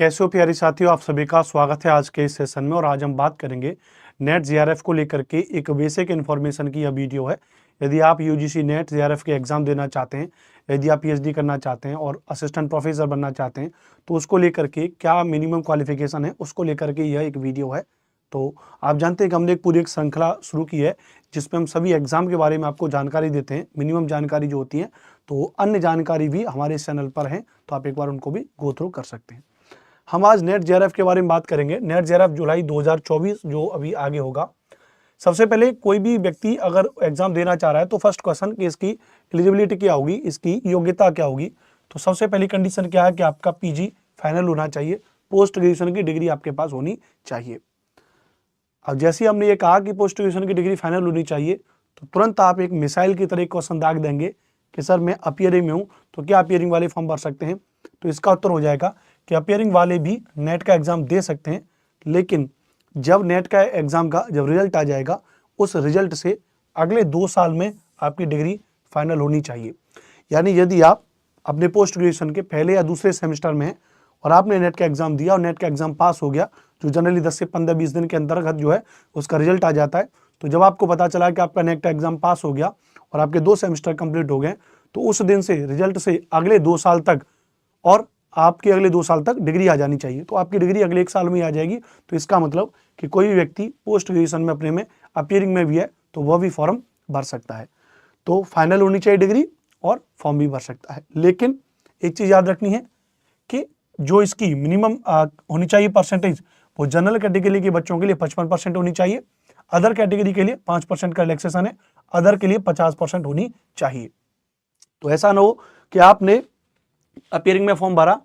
कैसे हो प्यारे साथियों, आप सभी का स्वागत है आज के इस सेशन में। और आज हम बात करेंगे नेट जेआरएफ को लेकर के एक बेसिक इन्फॉर्मेशन की यह वीडियो है। यदि आप यूजीसी नेट जेआरएफ के एग्जाम देना चाहते हैं, यदि आप पीएचडी करना चाहते हैं और असिस्टेंट प्रोफेसर बनना चाहते हैं, तो उसको लेकर के क्या मिनिमम क्वालिफिकेशन है, उसको लेकर के यह एक वीडियो है। तो आप जानते हैं कि हमने एक पूरी एक श्रृंखला शुरू की है जिसमें हम सभी एग्जाम के बारे में आपको जानकारी देते हैं, मिनिमम जानकारी जो होती है। तो अन्य जानकारी भी हमारे इस चैनल पर है, तो आप एक बार उनको भी गो थ्रू कर सकते हैं। हम आज नेट जेआरएफ के बारे में बात करेंगे। नेट जेआरएफ जुलाई 2024 जो अभी आगे होगा। सबसे पहले कोई भी व्यक्ति अगर एग्जाम देना चाह रहा है तो फर्स्ट क्वेश्चन कि इसकी एलिजिबिलिटी क्या होगी, इसकी योग्यता क्या होगी। तो सबसे पहली कंडीशन क्या है कि आपका पीजी फाइनल होना चाहिए, पोस्ट ग्रेजुएशन की डिग्री आपके पास होनी चाहिए। अब जैसे हमने ये कहा कि पोस्ट ग्रेजुएशन की डिग्री फाइनल होनी चाहिए, तो तुरंत आप एक मिसाइल की तरह क्वेश्चन दाग देंगे कि सर मैं अपीयरिंग में हूँ, तो क्या अपीयरिंग वाले फॉर्म भर सकते हैं? तो इसका उत्तर हो जाएगा कि अपीयरिंग वाले भी नेट का एग्जाम दे सकते हैं, लेकिन जब नेट का एग्जाम का जब रिजल्ट आ जाएगा, उस रिजल्ट से अगले 2 साल में आपकी डिग्री फाइनल होनी चाहिए। यानी यदि आप अपने पोस्ट ग्रेजुएशन के पहले या दूसरे सेमेस्टर में हैं और आपने नेट का एग्जाम दिया और नेट का एग्जाम पास हो गया, जो जनरली 10 से 15-20 दिन के अंतर्गत जो है उसका रिजल्ट आ जाता है। तो जब आपको पता चला कि आपका नेट का एग्जाम पास हो गया और आपके 2 सेमेस्टर कंप्लीट हो गए, तो उस दिन से रिजल्ट से अगले 2 साल तक और आपके अगले 2 साल तक डिग्री आ जानी चाहिए। तो आपकी डिग्री अगले 1 साल में आ जाएगी। तो इसका मतलब कि कोई भी व्यक्ति पोस्ट ग्रेजुएशन में अपने में अपीयरिंग में भी है तो वह भी फॉर्म भर सकता है। तो फाइनल होनी चाहिए डिग्री और फॉर्म भी भर सकता है। लेकिन एक चीज़ याद रखनी है कि जो इसकी मिनिमम होनी चाहिए परसेंटेज, वो जनरल कैटेगरी के बच्चों के लिए 55% होनी चाहिए, अदर कैटेगरी के लिए 5% का रिलैक्सेशन है, अदर के लिए 50% होनी चाहिए। तो ऐसा ना हो कि आपने अपीयरिंग में फॉर्म भरा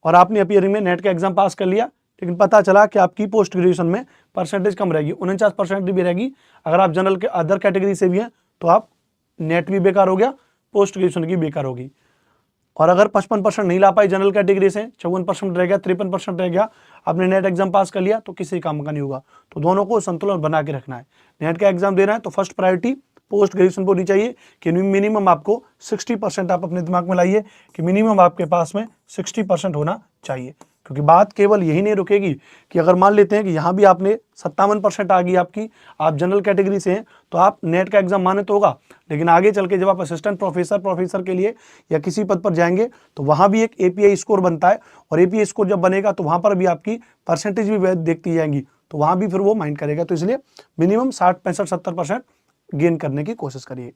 और आपने अपीयरिंग में नेट का एग्जाम पास कर लिया, लेकिन पता चला कि आपकी पोस्ट ग्रेजुएशन में परसेंटेज कम रहेगी, 49% भी रहेगी। अगर आप जनरल के अदर कैटेगरी से भी हैं तो आप नेट भी बेकार हो गया, पोस्ट ग्रेजुएशन की बेकार होगी। और अगर 55% नहीं ला पाई जनरल कैटेगरी से, 54% रह गया, 53% रह गया, आपने नेट एग्जाम पास कर लिया, तो किसी काम का नहीं होगा। तो दोनों को संतुलन बना के रखना है। नेट का एग्जाम देना है तो फर्स्ट प्रायोरिटी पोस्ट ग्रेजुएशन को होनी चाहिए कि मिनिमम आपको 60% आप अपने दिमाग में लाइए कि मिनिमम आपके पास में 60% होना चाहिए। क्योंकि बात केवल यही नहीं रुकेगी कि अगर मान लेते हैं कि यहाँ भी आपने 57% आ गई आपकी, आप जनरल कैटेगरी से हैं, तो आप नेट का एग्जाम माने तो होगा, लेकिन आगे चल के जब आप असिस्टेंट प्रोफेसर के लिए या किसी पद पर जाएंगे तो वहाँ भी एक एपीआई स्कोर बनता है, और एपीआई स्कोर जब बनेगा तो वहाँ पर भी आपकी परसेंटेज भी देखती जाएंगी, तो वहाँ भी फिर वो माइंड करेगा। तो इसलिए मिनिमम 60-65-70% गेन करने की कोशिश करिए।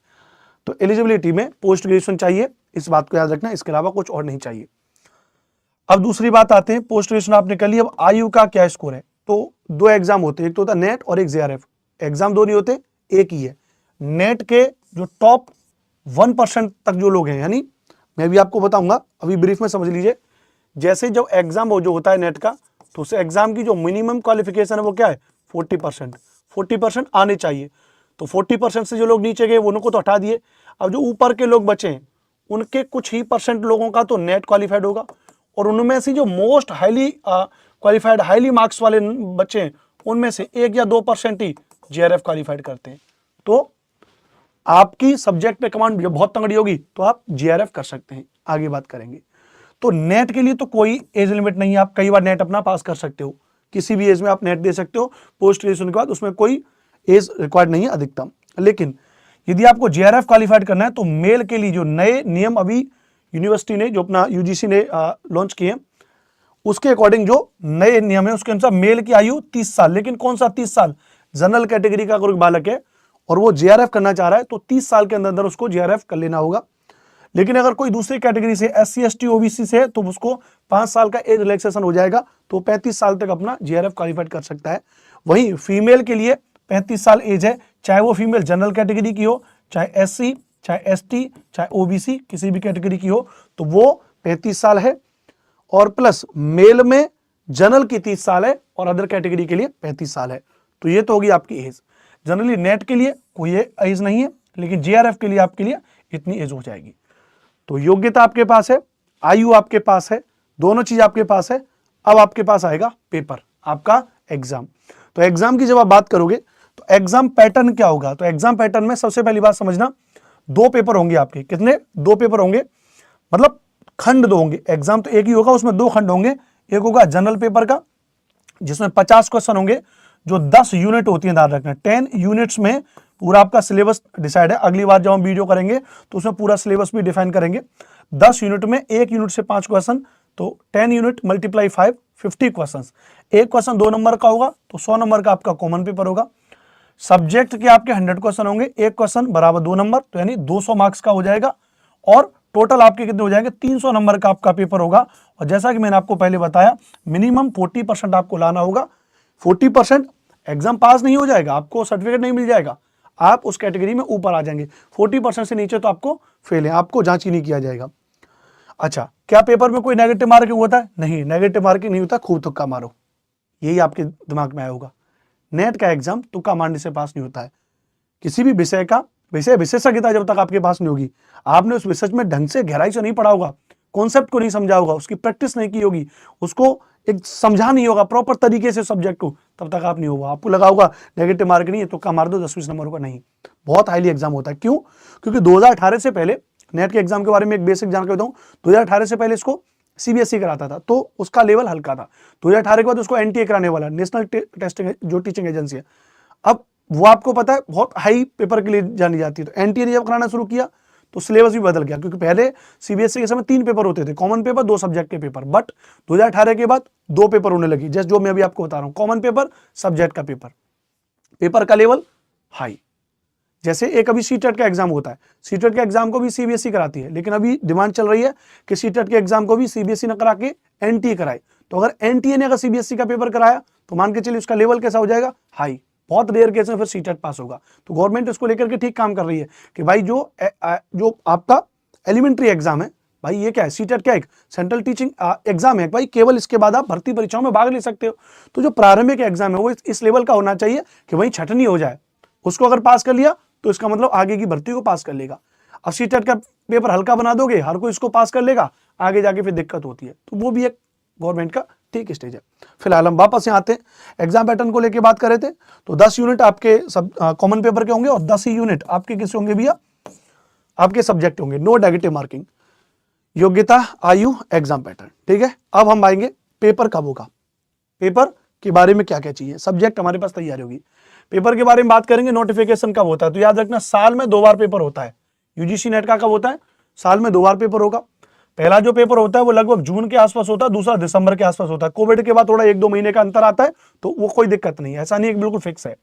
तो एलिजिबिलिटी में पोस्ट ग्रेजुएशन चाहिए, इस बात को याद रखना, इसके अलावा कुछ और नहीं चाहिए। अब दूसरी बात आते हैं, पोस्ट ग्रेजुएशन आपने कर लिया, अब आयु का क्या स्कोर है? तो 2 एग्जाम होते हैं, एक तो होता है नेट और एक जेआरएफ। एग्जाम 2 नहीं होते, एक ही है। नेट के जो टॉप 1% तक जो लोग हैं, यानी मैं भी आपको बताऊंगा, अभी ब्रीफ में समझ लीजिए। जैसे जो एग्जाम हो जो होता है नेट का, तो उस एग्जाम की जो मिनिमम क्वालिफिकेशन है वो क्या है? 40% आने चाहिए। तो 40% से जो लोग नीचे गए उनको तो हटा दिए। अब जो ऊपर के लोग बचे हैं उनके कुछ ही % लोगों का तो नेट क्वालिफाइड होगा, और उनमें से जो most highly qualified highly marks वाले बच्चे हैं उनमें से 1 या 2% ही जेआरएफ क्वालिफाइड करते हैं। तो आपकी सब्जेक्ट पे कमांड जो बहुत तगड़ी होगी तो आप जेआरएफ कर सकते हैं। आगे बात करेंगे। तो नेट के लिए तो कोई एज लिमिट नहीं है, आप कई बार नेट अपना पास कर सकते हो, किसी भी एज में आप नेट दे सकते हो। पोस्ट ग्रेजुएशन के बाद उसमें कोई एज रिक्वायर्ड नहीं है अधिकतम। लेकिन यदि आपको जेआरएफ क्वालिफाइड करना है तो मेल के लिए जो नए नियम अभी यूनिवर्सिटी ने, जो अपना यूजीसी ने लॉन्च किए, उसके अकॉर्डिंग जो नए नियम है उसके अनुसार मेल की आयु 30 साल। लेकिन कौन सा 30 साल? जनरल कैटेगरी का अगर एक बालक है और वो जेआरएफ करना चाह रहा है तो 30 साल के अंदर उसको जेआरएफ कर लेना होगा। लेकिन अगर कोई दूसरी कैटेगरी से, एससी एसटी ओबीसी से है, तो उसको 5 साल का एज रिलैक्सेशन हो जाएगा, तो 35 साल तक अपना जेआरएफ क्वालिफाइड कर सकता है। वहीं फीमेल के लिए 35 साल एज है, चाहे वो फीमेल जनरल कैटेगरी की हो, चाहे एससी, चाहे एसटी, चाहे ओबीसी, किसी भी कैटेगरी की हो, तो वो 35 साल है। और प्लस मेल में जनरल की 30 साल है और अदर कैटेगरी के लिए 35 साल है। तो ये तो होगी आपकी एज। जनरली नेट के लिए कोई एज नहीं है, लेकिन जेआरएफ के लिए आपके लिए इतनी एज हो जाएगी। तो योग्यता आपके पास है, आयु आपके पास है, दोनों चीज आपके पास है। अब आपके पास आएगा पेपर, आपका एग्जाम। तो एग्जाम की जब आप बात करोगे तो एग्जाम पैटर्न क्या होगा? तो एग्जाम पैटर्न में सबसे पहली बात समझना, 2 पेपर होंगे आपके। कितने? 2 पेपर होंगे, मतलब खंड 2 होंगे। एग्जाम तो एक ही होगा, उसमें 2 खंड होंगे। एक होगा जनरल पेपर का जिसमें 50 क्वेश्चन होंगे जो 10 यूनिट होती है, ध्यान रखना 10 यूनिट्स में पूरा आपका सिलेबस डिसाइड है। अगली बार जब हम वीडियो करेंगे तो उसमें पूरा सिलेबस भी डिफाइन करेंगे। 10 यूनिट में एक यूनिट से 5 क्वेश्चन, तो 10 यूनिट मल्टीप्लाई 5 50 क्वेश्चन। एक क्वेश्चन 2 नंबर का होगा तो 100 नंबर का आपका कॉमन पेपर होगा। सब्जेक्ट के आपके 100 क्वेश्चन होंगे, एक क्वेश्चन बराबर 2 नंबर, तो यानी 200 मार्क्स का हो जाएगा और टोटल आपके कितने हो जाएंगे, 300 नंबर का आपका पेपर होगा। और जैसा कि मैंने आपको पहले बताया मिनिमम 40% आपको लाना होगा। 40% एग्जाम पास नहीं हो जाएगा, आपको सर्टिफिकेट नहीं मिल जाएगा, आप उस कैटेगरी में ऊपर आ जाएंगे। 40% से नीचे तो आपको फेल है, आपको जांच ही नहीं किया जाएगा। अच्छा, क्या पेपर में कोई नेगेटिव मार्किंग होता है? नहीं, नेगेटिव मार्किंग नहीं होता, खूब तुक्का मारो, यही आपके दिमाग में आया होगा। नेट का एग्जाम तुक्का मारने से पास नहीं होता है। किसी भी विषय का विशेषज्ञता जब तक आपके पास नहीं होगी, आपने उस विषय में ढंग से गहराई से नहीं पढ़ा होगा, कॉन्सेप्ट को नहीं समझा होगा, उसकी प्रैक्टिस नहीं की होगी, उसको एक समझा नहीं होगा प्रॉपर तरीके से सब्जेक्ट को, तब तक आप नहीं होगा। आपको लगा होगा नेगेटिव मार्क नहीं है, तुक्का मार दो 10-20 नंबर का, नहीं, बहुत हाईली एग्जाम होता है। क्यों? क्योंकि 2018 से पहले नेट के एग्जाम के बारे में एक बेसिक जानकारी दूं। 2018 से पहले इसको सीबीएसई कराता था, तो उसका लेवल हल्का था। 2018 के बाद उसको एनटीए कराने वाला, नेशनल टेस्टिंग जो टीचिंग एजेंसी है, अब वो आपको पता है बहुत हाई पेपर के लिए जानी जाती है। तो एनटीए ने जब कराना शुरू किया तो सिलेबस भी बदल गया, क्योंकि पहले सीबीएसई के समय 3 पेपर होते थे, कॉमन पेपर 2 सब्जेक्ट के पेपर, बट 2018 के बाद 2 पेपर होने लगी, जैसे जो मैं अभी आपको बता रहा हूं, कॉमन पेपर, सब्जेक्ट का पेपर, पेपर का लेवल हाई। जैसे एक अभी सीटेट का एग्जाम होता है, सीटेट के एग्जाम को भी सीबीएसई कराती है, लेकिन अभी डिमांड चल रही है कि सीटेट के एग्जाम को भी सीबीएसई न करा के एनटीए कराए। तो अगर एनटीए ने अगर सीबीएसई का पेपर कराया तो मान के चलिए उसका लेवल कैसा हो जाएगा, हाई। बहुत रेयर केस में फिर सीटेट पास होगा। तो गवर्नमेंट इसको लेकर के ठीक काम कर रही है कि भाई जो आपका एलिमेंट्री एग्जाम है, भाई ये क्या है, सीटेट क्या एक सेंट्रल टीचिंग एग्जाम है भाई, केवल इसके बाद आप भर्ती परीक्षाओं में भाग ले सकते हो। तो जो प्रारंभिक एग्जाम है वो इस लेवल का होना चाहिए कि वही छटनी हो जाए, उसको अगर पास कर लिया तो इसका मतलब आगे की भर्ती को पास कर लेगा। अब सीटेट का पेपर हल्का बना दोगे, हर कोई इसको पास कर लेगा, आगे जाके फिर दिक्कत होती है। तो वो भी एक गवर्नमेंट का ठीक स्टेज है। फिलहाल हम वापस यहाँ आते हैं, एग्जाम पैटर्न को लेके बात कर रहे थे। तो 10 यूनिट आपके सब कॉमन पेपर के होंगे और 10 ही यूनिट आपके किस होंगे भैया, आपके सब्जेक्ट होंगे, नो नेगेटिव मार्किंग। योग्यता, आयु, एग्जाम पैटर्न, ठीक है। अब हम आएंगे पेपर कब होगा, पेपर के बारे में क्या क्या चाहिए, सब्जेक्ट हमारे पास तैयार होगी। पेपर के बारे में बात करेंगे, नोटिफिकेशन कब होता है, तो याद रखना साल में 2 बार पेपर होता है। यूजीसी नेट का कब होता है, साल में 2 बार पेपर होगा। पहला जो पेपर होता है वो लगभग जून के आसपास होता है, दूसरा दिसंबर के आसपास होता है। कोविड के बाद थोड़ा 1-2 महीने का अंतर आता है, तो वो कोई दिक्कत नहीं है, ऐसा नहीं है, बिल्कुल फिक्स है।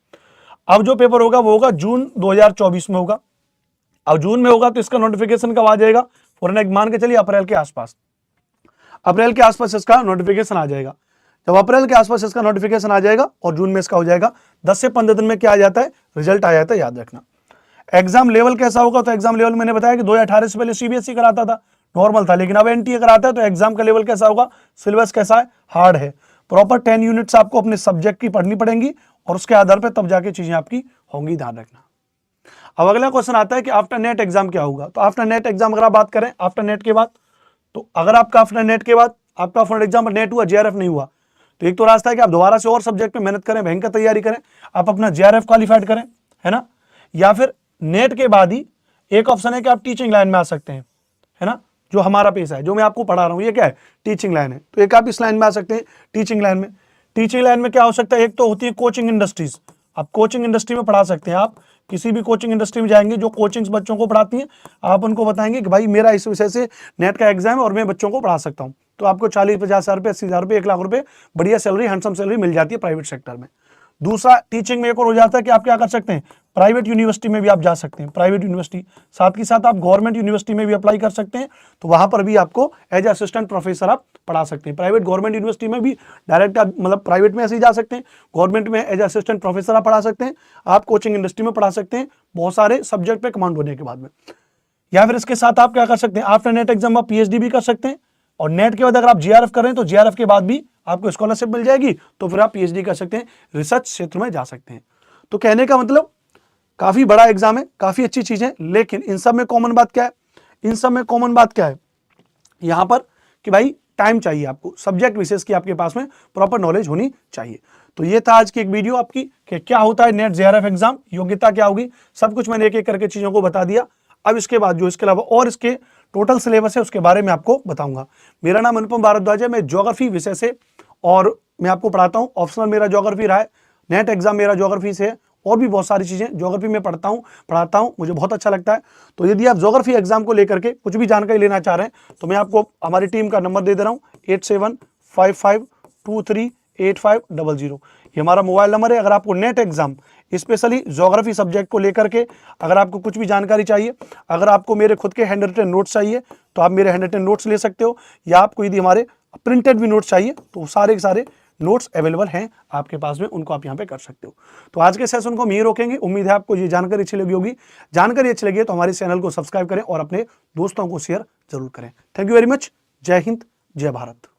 अब जो पेपर होगा वो होगा जून 2024 में होगा। अब जून में होगा तो इसका नोटिफिकेशन कब आ जाएगा, फॉरन मान के चलिए अप्रैल के आसपास, अप्रैल के आसपास इसका नोटिफिकेशन आ जाएगा। जब अप्रैल के आसपास इसका नोटिफिकेशन आ जाएगा और जून में इसका हो जाएगा, 10 से 15 दिन में क्या आ जाता है, रिजल्ट आ जाता है, याद रखना। एग्जाम लेवल कैसा होगा, तो एग्जाम लेवल मैंने बताया कि 2018 से पहले सीबीएसई कराता था, नॉर्मल था, लेकिन अब एनटीए कराता है, तो एग्जाम का लेवल कैसा होगा, सिलेबस कैसा है, हार्ड है। प्रॉपर 10 यूनिट्स आपको अपने सब्जेक्ट की पढ़नी पड़ेंगी और उसके आधार पर तब जाके चीजें आपकी होंगी, ध्यान रखना। अब अगला क्वेश्चन आता है कि आफ्टर नेट एग्जाम क्या होगा। तो आफ्टर नेट एग्जाम अगर आप बात करें आफ्टर नेट के बाद, तो अगर आपका आफ्टर नेट के बाद आपका फॉर एग्जाम्पल नेट हुआ, जेआरएफ नहीं हुआ, तो एक तो रास्ता है कि आप दोबारा से और सब्जेक्ट पे मेहनत करें, भयंकर तैयारी करें, आप अपना जेआरएफ क्वालिफाइड करें, है ना। या फिर नेट के बाद ही एक ऑप्शन है कि आप टीचिंग लाइन में आ सकते हैं, है ना, जो हमारा पेशा है, जो मैं आपको पढ़ा रहा हूं, ये क्या है, टीचिंग लाइन है। तो एक आप इस लाइन में आ सकते हैं, टीचिंग लाइन में। टीचिंग लाइन में क्या हो सकता है, एक तो होती है कोचिंग इंडस्ट्रीज, आप कोचिंग इंडस्ट्री में पढ़ा सकते हैं। आप किसी भी कोचिंग इंडस्ट्री में जाएंगे जो कोचिंग्स बच्चों को पढ़ाती हैं, आप उनको बताएंगे कि भाई मेरा इस विषय से नेट का एग्जाम है और मैं बच्चों को पढ़ा सकता हूं, तो आपको 40-50 हज़ार रुपये, 80 हज़ार रुपये, 1 लाख रुपये बढ़िया सैलरी, हैंडसम सैलरी मिल जाती है प्राइवेट सेक्टर में। दूसरा टीचिंग में एक और हो जाता है कि आप क्या कर सकते हैं, प्राइवेट यूनिवर्सिटी में भी आप जा सकते हैं, प्राइवेट यूनिवर्सिटी, साथ ही साथ आप गवर्नमेंट यूनिवर्सिटी में भी अप्लाई कर सकते हैं, तो वहां पर भी आपको एज असिस्टेंट प्रोफेसर आप पढ़ा सकते हैं। प्राइवेट गवर्नमेंट यूनिवर्सिटी में भी डायरेक्ट आप मतलब प्राइवेट में ऐसे ही जा सकते हैं, गवर्नमेंट में एज असिस्टेंट प्रोफेसर आप पढ़ा सकते हैं, आप कोचिंग इंडस्ट्री में पढ़ा सकते हैं बहुत सारे सब्जेक्ट पे कमांड होने के बाद में। या फिर इसके साथ आप क्या कर सकते हैं, आफ्टर नेट एग्जाम आप पीएचडी भी कर सकते हैं, और नेट के बाद अगर आप जीआरएफ करें तो जीआरएफ के बाद भी आपको स्कॉलरशिप मिल जाएगी, तो फिर आप पीएचडी कर सकते हैं, रिसर्च क्षेत्र में जा सकते हैं। तो कहने का मतलब काफी बड़ा एग्जाम है, काफी अच्छी चीज है, लेकिन इन सब में कॉमन बात क्या है, इन सब में कॉमन बात क्या है यहां पर कि भाई टाइम चाहिए आपको, सब्जेक्ट विशेष की आपके पास में प्रॉपर नॉलेज होनी चाहिए। तो ये था आज की एक वीडियो आपकी कि क्या होता है नेट जेआरएफ एग्जाम, योग्यता क्या होगी, सब कुछ मैंने एक एक करके चीजों को बता दिया। अब इसके बाद जो इसके अलावा और इसके टोटल सिलेबस है उसके बारे में आपको बताऊंगा। मेरा नाम अनुपम भारद्वाज है, मैं ज्योग्राफी विषय से और मैं आपको पढ़ाता हूँ। ऑप्शनल मेरा ज्योग्राफी रहा है, नेट एग्जाम मेरा ज्योग्राफी से है, और भी बहुत सारी चीजें ज्योग्राफी में पढ़ाता हूँ, मुझे बहुत अच्छा लगता है। तो यदि आप ज्योग्राफी एग्जाम को लेकर के कुछ भी जानकारी लेना चाह रहे हैं तो मैं आपको हमारी टीम का नंबर दे दे रहा हूँ 8755238500। ये हमारा मोबाइल नंबर है। अगर आपको net exam specially geography subject को लेकर के अगर आपको कुछ भी जानकारी चाहिए, अगर आपको मेरे खुद के हैंड रिटन नोट्स चाहिए तो आप मेरे हैंड रिटन नोट्स ले सकते हो, या आपको यदि हमारे प्रिंटेड भी नोट्स चाहिए तो सारे के सारे नोट्स अवेलेबल हैं आपके पास में, उनको आप यहाँ पे कर सकते हो। तो आज के सेशन को हम यहीं रोकेंगे। उम्मीद है आपको ये जानकारी अच्छी लगी होगी। जानकारी अच्छी लगी है तो हमारे चैनल को सब्सक्राइब करें और अपने दोस्तों को शेयर जरूर करें। Thank you very much. जय हिंद, जय भारत।